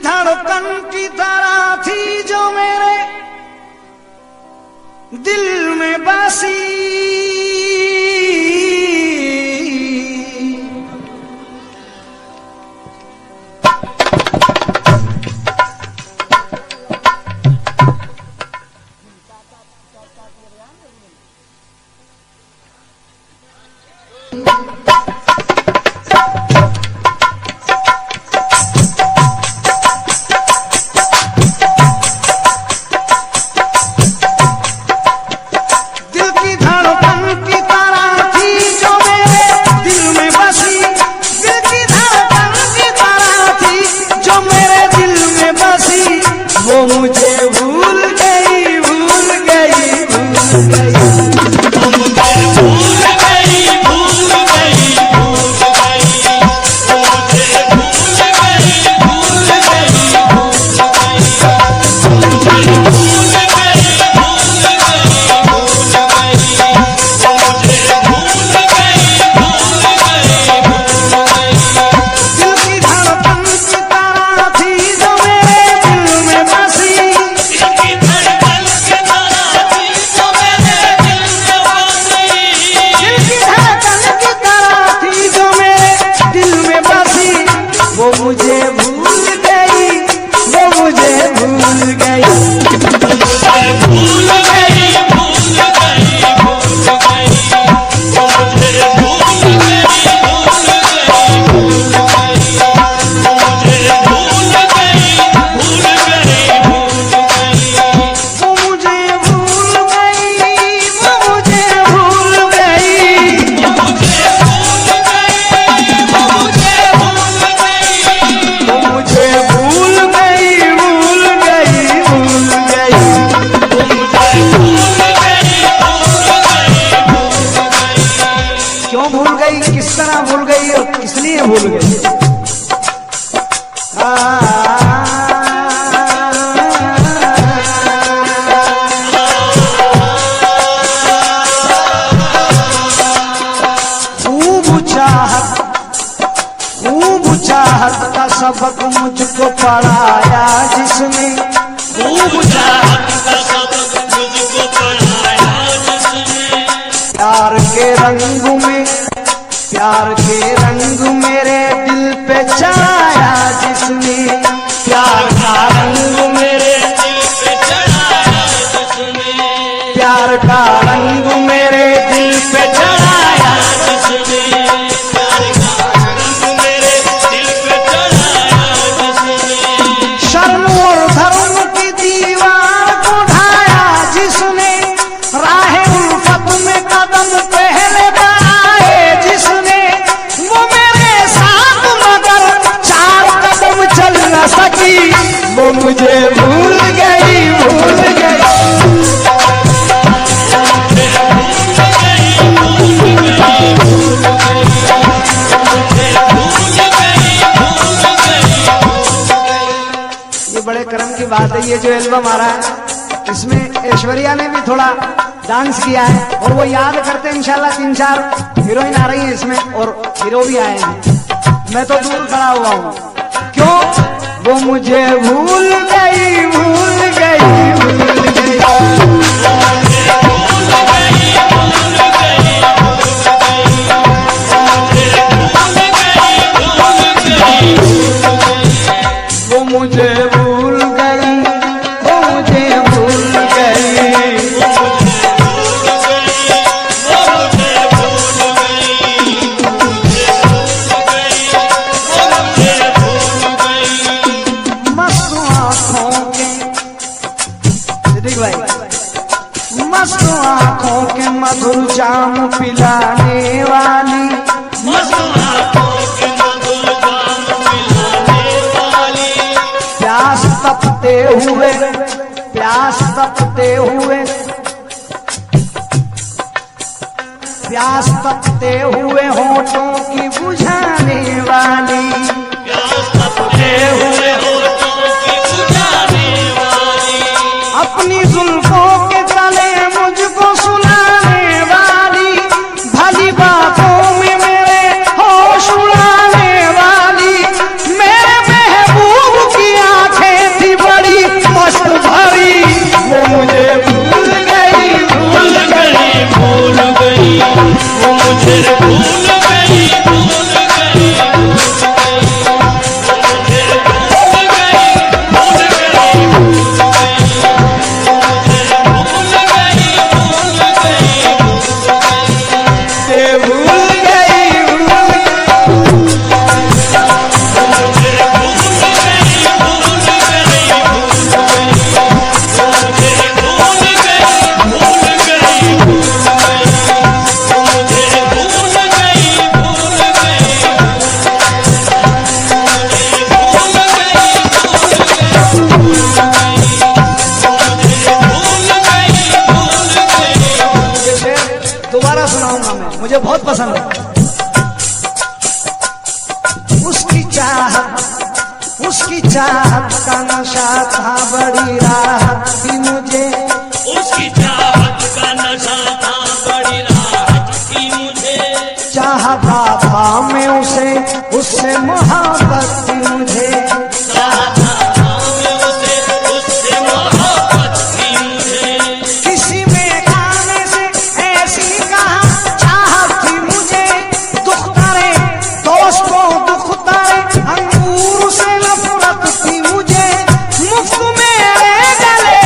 धड़कन की तरह थी जो मेरे दिल में बसी, सबक मुझको पढ़ाया जिसने, खूब चाहत का सबक मुझको पढ़ाया जिसने, प्यार के रंग मेरे दिल पे चढ़ाया जिसने, प्यार का रंग मेरे दिल पे चढ़ाया जिसने, प्यार का रंग मेरे दिल पे चढ़ाया जिसने, प्यार का रंग मेरे दिल पे चढ़ाया जिसने, शर्म और धर्म की दीवार को ढाया जिसने, राहे उल्फत में कदम पहले बढ़ाए जिसने, वो मेरे साथ मगर 4 कदम चल न सकी, वो मुझे भूल गई। ये बड़े कर्म की बात है। ये जो एल्बम आ रहा है इसमें ऐश्वर्या ने भी थोड़ा डांस किया है और वो याद करते हैं इंशाल्लाह 3-4 हीरोइन आ रही है इसमें और हीरो भी आए हैं। मैं तो दूर खड़ा हुआ हूँ, क्यों? वो मुझे भूल गई, भूल गई, भूल गई। वो मुझे भूल गई, वो मुझे भूल गई, मस्त आँखों के मधुर जाम पिलाने वाली, मस्त आँखों के मधुर जाम पिलाने वाली, प्यास तपते हुए, प्यास तपते हुए, प्यास तपते हुए होठों की बुझाने वाली, प्यास तपते हुए होठों की बुझाने वाली, अपनी जुल्फों के तले मुझको सुनाने वाली, भली बातों में मेरे होश उड़ाने वाली, मेरे महबूब की दोबारा सुनाऊंगा मैं, मुझे बहुत पसंद है। उसकी चाहत का नशा था, बड़ी राहत थी मुझे। उसकी चाहत का नशा था, बड़ी राहत थी मुझे। चाहता था मैं उसे, उससे मोहब्बत थी मुझे। चाहता था मैं उसे, उससे मोहब्बत थी मुझे। किसी में खाने से ऐसी कहा चाहत थी मुझे। दुख तारे दोस्त को दुख तारे, अंगूर से नफरत थी मुझे। मुफ्त मेरे गले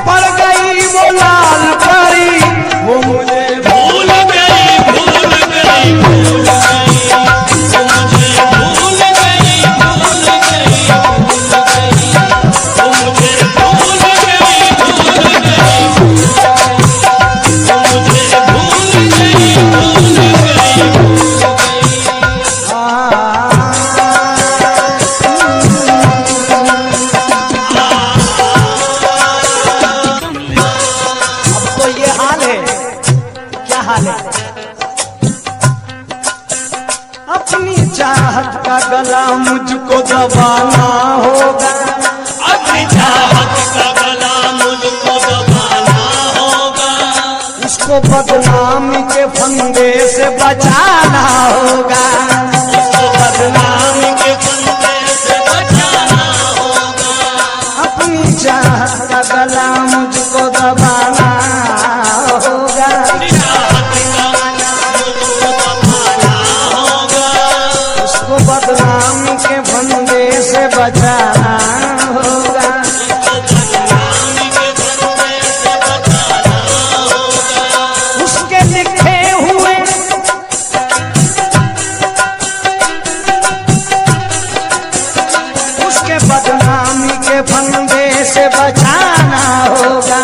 पड़ गई वो लाल परी, वो मुझे भूल गई, भूल गई, भूल गई। वो मुझे भूल गई, भूल गई, भूल गई। वो मुझे भूल गई, भूल गई। वो मुझे भूल गई, भूल अब तो ये हाल है, क्या हाल है? अपनी चाहत का गला मुझको दबाना होगा। अपनी चाहत का गला मुझको दबाना होगा। उसको बदनामी के फंदे से बचाना होगा। उसको बदनामी के फंदे से बचाना होगा। अपनी चाहत का गला मुझको दबाना होगा। अपनी चाहत का गला मुझको दबाना होगा। उसको बदनामी के फंदे से बचाना होगा। उसको बदनामी के फंदे से बचाना होगा। उसके लिखे हुए उसके बदनामी के फंदे से बचाना होगा।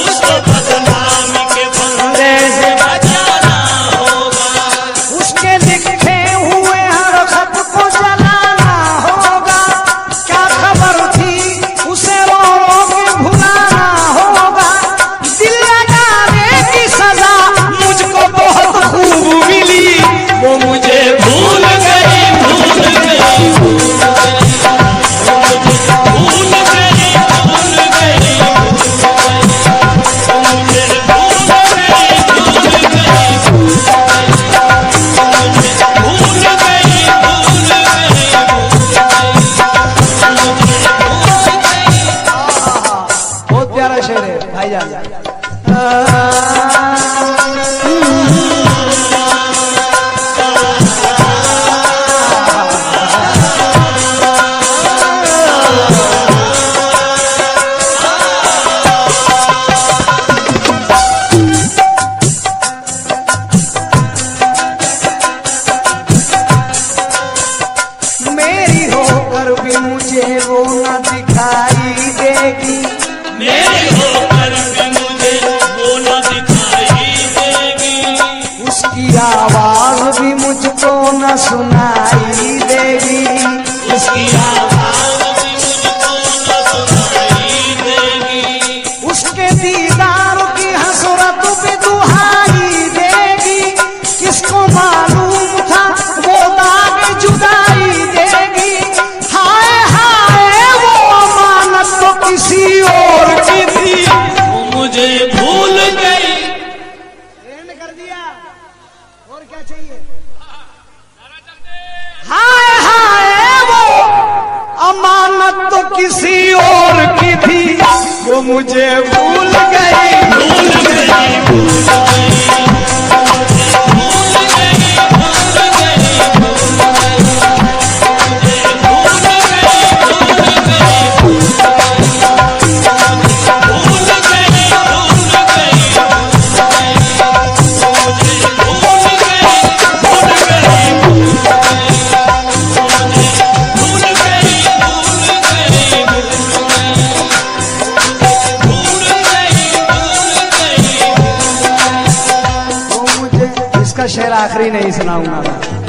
उसको बदनामी के फंदे से बचाना होगा। उसके लिखे हुए हर खत को जलाना होगा। क्या खबर थी उसे रो रो के भुलाना होगा। दिल लगाने की सजा मुझको बहुत खूब मिली, वो मुझे भूल गई, भूल गई, भूल गई। वो मुझे भूल गई, भूल गई, भूल गई। वो मुझे भूल गई, भूल गई, भूल गई। वो मुझे भूल गई, भूल गई, बहुत प्यारा शेर है भाईजान। मेरी होकर भी मुझे वो न दिखाई देगी। मेरे होकर भी मुझे वो न दिखाई देगी। उसकी आवाज भी मुझको न सुनाई देगी। उसकी आवाज भी मुझको न सुनाई देगी। उसके दीदार की हसरत भी दुहाई देगी। किसको मालूम था वो दाग जुदाई देगी। हाय हाय वो अमानत तो किसी और की थी, वो मुझे भूल गई। एंड कर दिया, और क्या चाहिए? हाय हाय वो अमानत तो किसी और की थी, वो मुझे भूल गई। भूल गई, भूल गई। भूल गई, इसका शेर आखिरी नहीं सुनाऊंगा मैं।